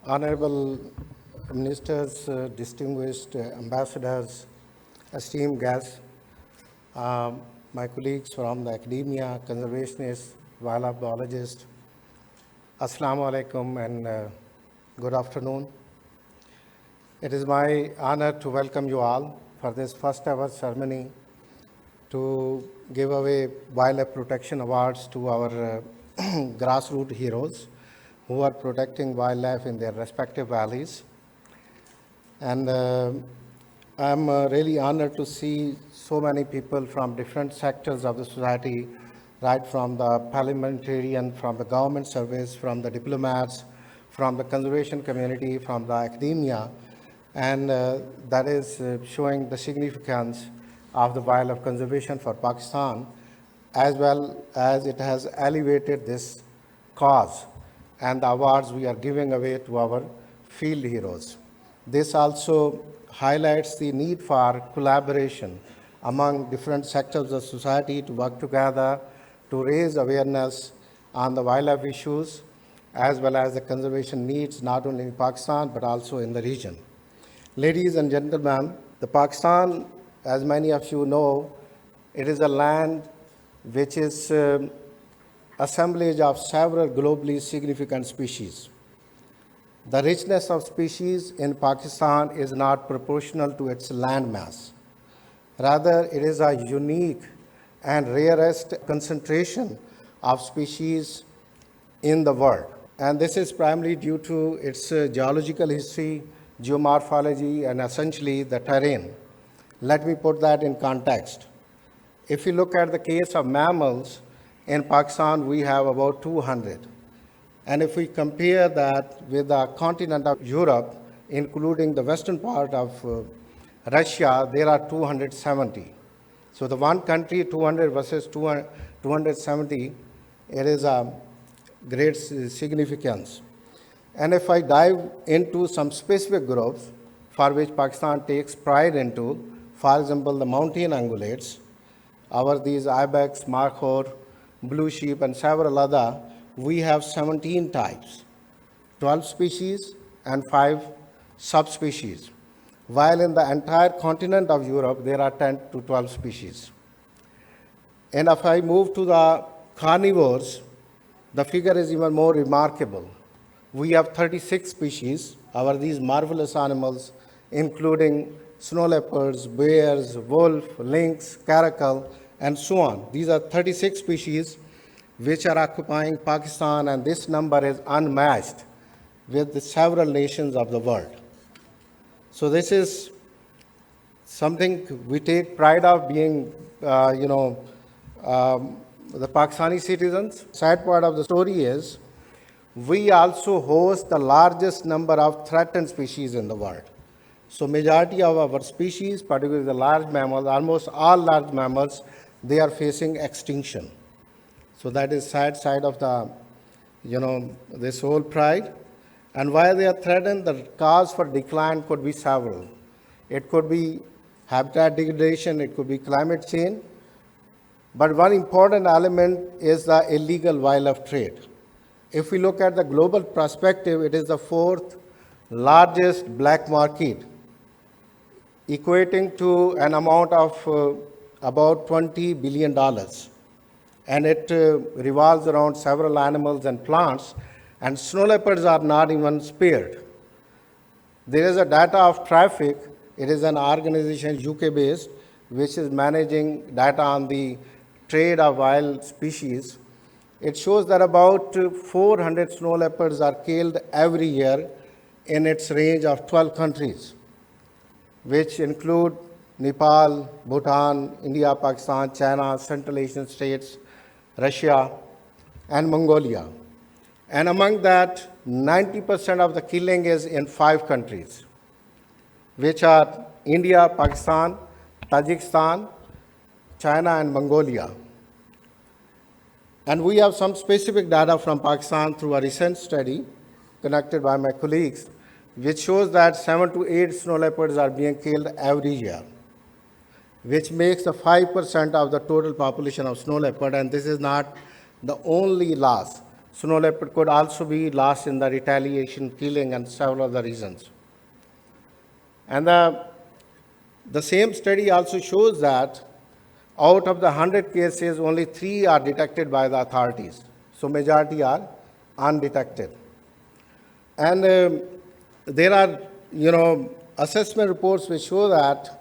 Honorable Ministers, distinguished ambassadors, esteemed guests, my colleagues from the academia, conservationists, wildlife biologists, Assalamu alaikum and good afternoon. It is my honor to welcome you all for this first ever ceremony to give away Wildlife Protection Awards to our grassroots heroes who are protecting wildlife in their respective valleys. And I'm really honored to see so many people from different sectors of the society, right from the parliamentarian, from the government service, from the diplomats, from the conservation community, from the academia, and that is showing the significance of the wildlife conservation for Pakistan, as well as it has elevated this cause and the awards we are giving away to our field heroes. This also highlights the need for collaboration among different sectors of society to work together to raise awareness on the wildlife issues as well as the conservation needs not only in Pakistan but also in the region. Ladies and gentlemen, the Pakistan, as many of you know, it is a land which is assemblage of several globally significant species. The richness of species in Pakistan is not proportional to its land mass. Rather, it is a unique and rarest concentration of species in the world. And this is primarily due to its geological history, geomorphology, and essentially the terrain. Let me put that in context. If you look at the case of mammals, in Pakistan, we have about 200. And if we compare that with the continent of Europe, including the western part of Russia, there are 270. So the one country, 200 versus 270, it is a great significance. And if I dive into some specific groups for which Pakistan takes pride into, for example, the mountain ungulates, these ibex, markhor, blue sheep, and several other, we have 17 types, 12 species and 5 subspecies, while in the entire continent of Europe, there are 10 to 12 species. And if I move to the carnivores, the figure is even more remarkable. We have 36 species, these marvelous animals, including snow leopards, bears, wolf, lynx, caracal, and so on. These are 36 species which are occupying Pakistan, and this number is unmatched with the several nations of the world. So this is something we take pride of being, the Pakistani citizens. Sad part of the story is we also host the largest number of threatened species in the world. So majority of our species, particularly the large mammals, almost all large mammals, they are facing extinction. So that is sad side of the, this whole pride. And why they are threatened, the cause for decline could be several. It could be habitat degradation, it could be climate change. But one important element is the illegal wildlife trade. If we look at the global perspective, it is the 4th largest black market, equating to an amount of about $20 billion. And it revolves around several animals and plants, and snow leopards are not even spared. There is a data of traffic. It is an organization UK-based, which is managing data on the trade of wild species. It shows that about 400 snow leopards are killed every year in its range of 12 countries, which include Nepal, Bhutan, India, Pakistan, China, Central Asian states, Russia, and Mongolia. And among that, 90% of the killing is in 5 countries, which are India, Pakistan, Tajikistan, China, and Mongolia. And we have some specific data from Pakistan through a recent study conducted by my colleagues, which shows that 7 to 8 snow leopards are being killed every year, which makes the 5% of the total population of snow leopard. And this is not the only loss. snow leopard could also be lost in the retaliation, killing, and several other reasons. And the same study also shows that out of the 100 cases, only 3 are detected by the authorities. So majority are undetected. And there are, assessment reports which show that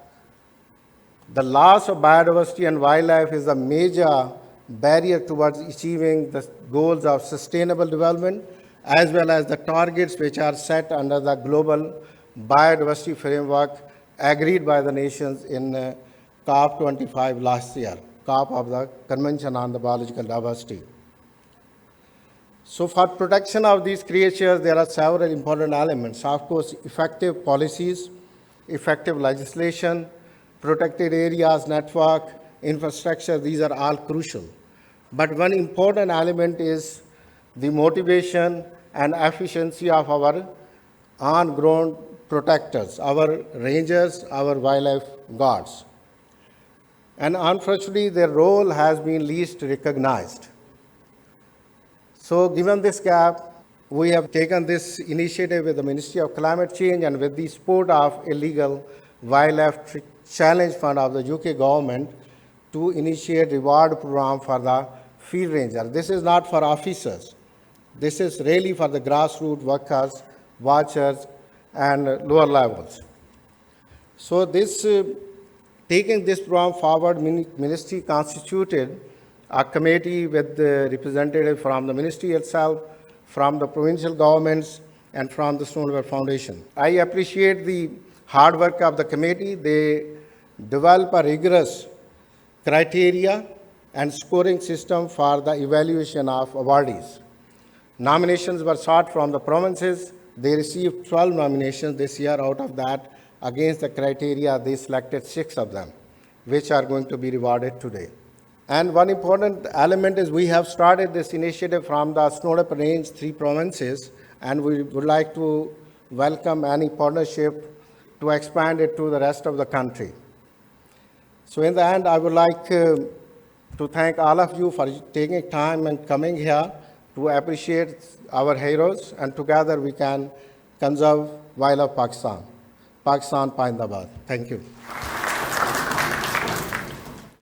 the loss of biodiversity and wildlife is a major barrier towards achieving the goals of sustainable development, as well as the targets which are set under the global biodiversity framework agreed by the nations in COP25 last year, COP of the Convention on the Biological Diversity. So for protection of these creatures, there are several important elements. Of course, effective policies, effective legislation, protected areas, network, infrastructure, these are all crucial. But one important element is the motivation and efficiency of our on-ground protectors, our rangers, our wildlife guards. And unfortunately, their role has been least recognized. So given this gap, we have taken this initiative with the Ministry of Climate Change and with the support of Illegal Wildlife Challenge Fund of the UK government to initiate reward program for the field ranger. This is not for officers. This is really for the grassroots workers, watchers, and lower levels. So this, taking this program forward, ministry constituted a committee with the representative from the ministry itself, from the provincial governments, and from the Snow Leopard Foundation. I appreciate the hard work of the committee. They develop a rigorous criteria and scoring system for the evaluation of awardees. Nominations were sought from the provinces. They received 12 nominations this year. Out of that, against the criteria, they selected 6 of them, which are going to be rewarded today. And one important element is we have started this initiative from the Snow Leopard Range, 3 provinces, and we would like to welcome any partnership to expand it to the rest of the country. So in the end, I would like to thank all of you for taking time and coming here to appreciate our heroes, and together we can conserve wildlife Pakistan. Pakistan Pindabad. Thank you.